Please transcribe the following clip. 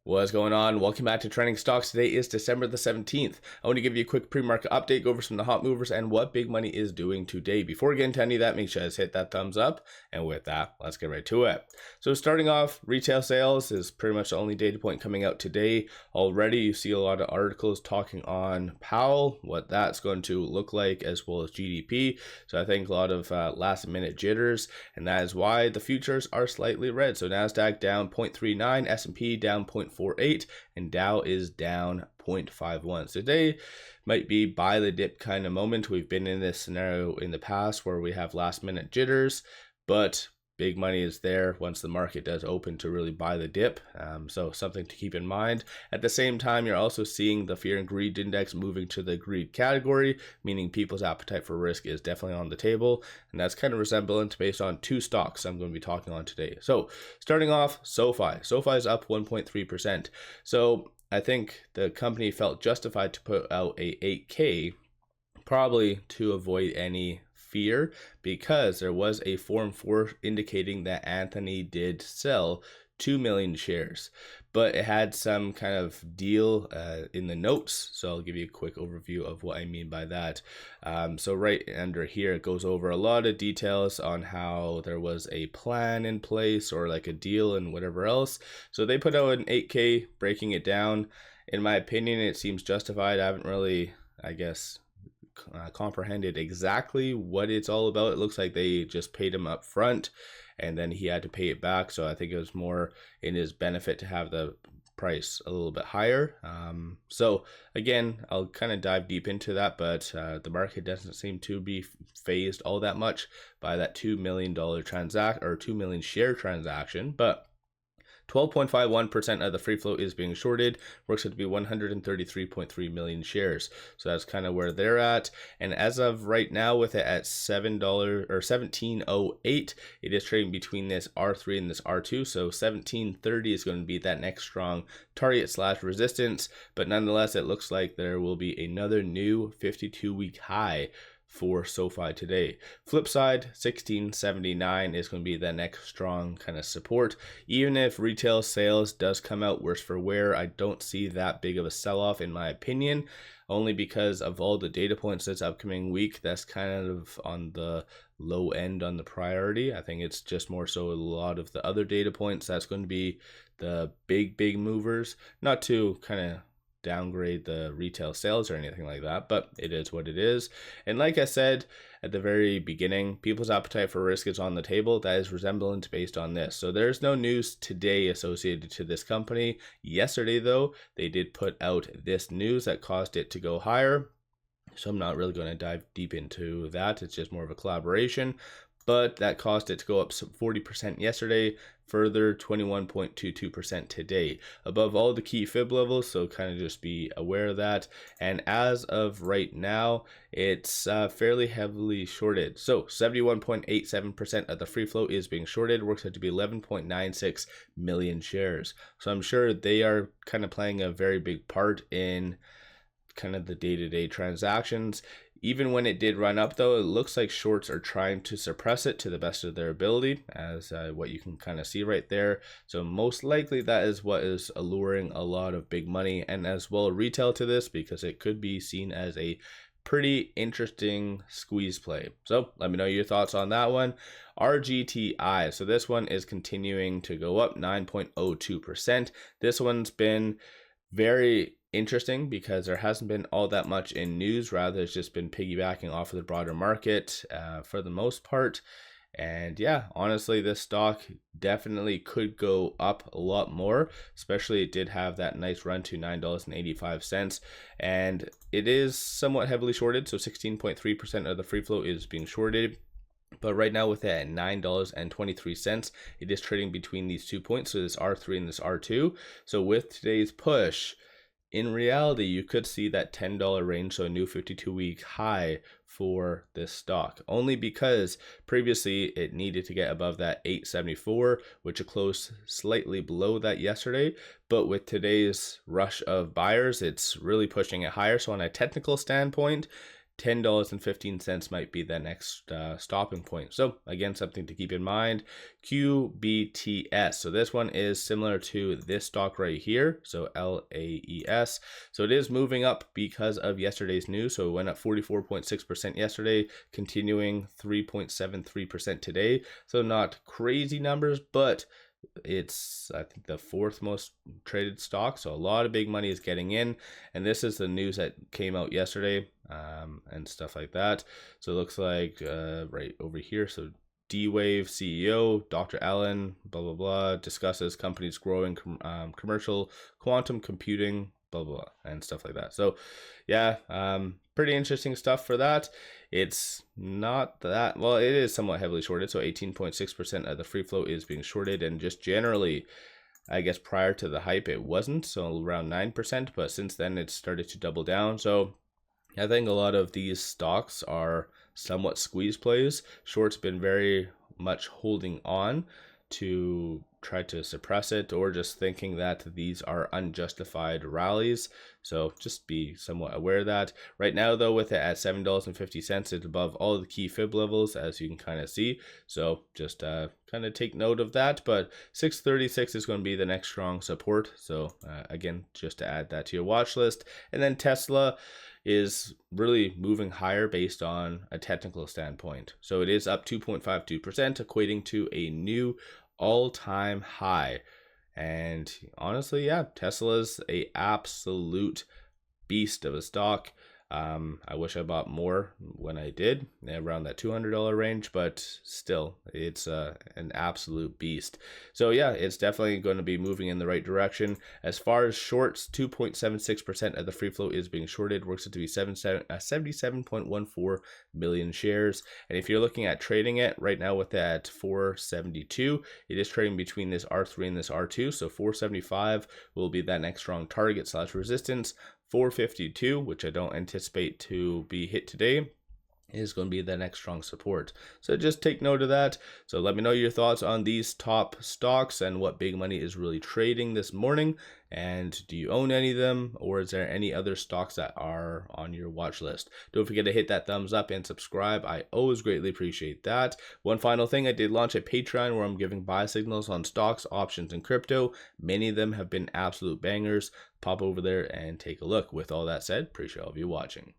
What's going on? Welcome back to Trending Stocks. Today is December the 17th. I want to give you a quick pre-market update, go over some of the hot movers and what big money is doing today. Before we get into any of that, make sure to hit that thumbs up. And with that, let's get right to it. So starting off, retail sales is pretty much the only data point coming out today. Already you see a lot of articles talking on Powell, what that's going to look like, as well as GDP. So I think a lot of last minute jitters, and that is why the futures are slightly red. So NASDAQ down 0.39, S&P down 0.48, and Dow is down 0.51. So today might be buy the dip kind of moment. We've been in this scenario in the past where we have last minute jitters, but big money is there once the market does open to really buy the dip. So something to keep in mind. At the same time, you're also seeing the fear and greed index moving to the greed category, meaning people's appetite for risk is definitely on the table. And that's kind of resemblant based on two stocks I'm going to be talking on today. So starting off, Sofi. Sofi is up 1.3%. So I think the company felt justified to put out a 8K, probably to avoid any fear, because there was a Form 4 indicating that Anthony did sell 2 million shares, but it had some kind of deal in the notes. So I'll give you a quick overview of what I mean by that. So right under here, it goes over a lot of details on how there was a plan in place or like a deal and whatever else. So they put out an 8K breaking it down. In my opinion, it seems justified. I haven't really, comprehended exactly what it's all about. It looks like they just paid him up front and then he had to pay it back. So I think it was more in his benefit to have the price a little bit higher. So again, I'll kind of dive deep into that, but the market doesn't seem to be phased all that much by that $2 million transaction or 2 million share transaction. But 12.51% of the free float is being shorted, works out to be 133.3 million shares. So that's kind of where they're at. And as of right now, with it at $7 or 17.08, it is trading between this R3 and this R2. So 17.30 is going to be that next strong target / resistance. But nonetheless, it looks like there will be another new 52-week high for Sofi today. Flip side, 1679 is going to be the next strong kind of support. Even if retail sales does come out worse for wear, I don't see that big of a sell-off in my opinion, only because of all the data points this upcoming week. That's kind of on the low end on the priority. I think it's just more so a lot of the other data points that's going to be the big movers, not to kind of downgrade the retail sales or anything like that, but it is what it is. And like I said at the very beginning, people's appetite for risk is on the table. That is resemblant based on this. So there's no news today associated to this company. Yesterday though, they did put out this news that caused it to go higher. So I'm not really going to dive deep into that. It's just more of a collaboration. But that caused it to go up 40% yesterday, further 21.22% today, above all the key fib levels. So kind of just be aware of that. And as of right now, it's fairly heavily shorted. So 71.87% of the free float is being shorted, works out to be 11.96 million shares. So I'm sure they are kind of playing a very big part in kind of the day-to-day transactions. Even when it did run up though, it looks like shorts are trying to suppress it to the best of their ability, as what you can kind of see right there. So most likely that is what is alluring a lot of big money and as well retail to this, because it could be seen as a pretty interesting squeeze play. So let me know your thoughts on that one. RGTI, so this one is continuing to go up 9.02%. This one's been very interesting because there hasn't been all that much in news. Rather, it's just been piggybacking off of the broader market for the most part. And yeah, honestly, this stock definitely could go up a lot more, especially it did have that nice run to $9.85, and it is somewhat heavily shorted. So 16.3% of the free float is being shorted. But right now with it at $9.23, it is trading between these 2 points, so this R3 and this R2. So with today's push, in reality, you could see that $10 range, so a new 52-week high for this stock, only because previously it needed to get above that 874, which it closed slightly below that yesterday. But with today's rush of buyers, it's really pushing it higher. So on a technical standpoint, $10.15 might be the next stopping point. So again, something to keep in mind. QBTS. So this one is similar to this stock right here. So LAES. So it is moving up because of yesterday's news. So it went up 44.6% yesterday, continuing 3.73% today. So not crazy numbers, but it's, I think, the fourth most traded stock, so a lot of big money is getting in. And this is the news that came out yesterday, and stuff like that. So it looks like right over here, so D-Wave CEO Dr. Allen blah blah blah discusses company's growing commercial quantum computing blah blah and stuff like that. So yeah, pretty interesting stuff for that. It's not that, well, it is somewhat heavily shorted, so 18.6% of the free float is being shorted, and just generally, I guess prior to the hype it wasn't, so around 9%, but since then it's started to double down. So I think a lot of these stocks are somewhat squeeze plays. Short's been very much holding on to try to suppress it, or just thinking that these are unjustified rallies. So just be somewhat aware of that. Right now though, with it at $7.50, it's above all the key fib levels, as you can kind of see. So just kind of take note of that. But 636 is going to be the next strong support. So again, just to add that to your watch list. And then Tesla is really moving higher based on a technical standpoint. So it is up 2.52%, equating to a new all-time high. And honestly, yeah, Tesla's a absolute beast of a stock. I wish I bought more when I did, around that $200 range, but still, it's an absolute beast. So yeah, it's definitely going to be moving in the right direction. As far as shorts, 2.76% of the free float is being shorted, works it to be 77.14 million shares. And if you're looking at trading it right now with that 472, it is trading between this R3 and this R2. So 475 will be that next strong target / resistance. 452, which I don't anticipate to be hit today, is going to be the next strong support. So just take note of that. So let me know your thoughts on these top stocks and what big money is really trading this morning. And do you own any of them, or is there any other stocks that are on your watch list? Don't forget to hit that thumbs up and subscribe. I always greatly appreciate that. One final thing, I did launch a Patreon where I'm giving buy signals on stocks, options, and crypto. Many of them have been absolute bangers. Pop over there and take a look. With all that said, appreciate all of you watching.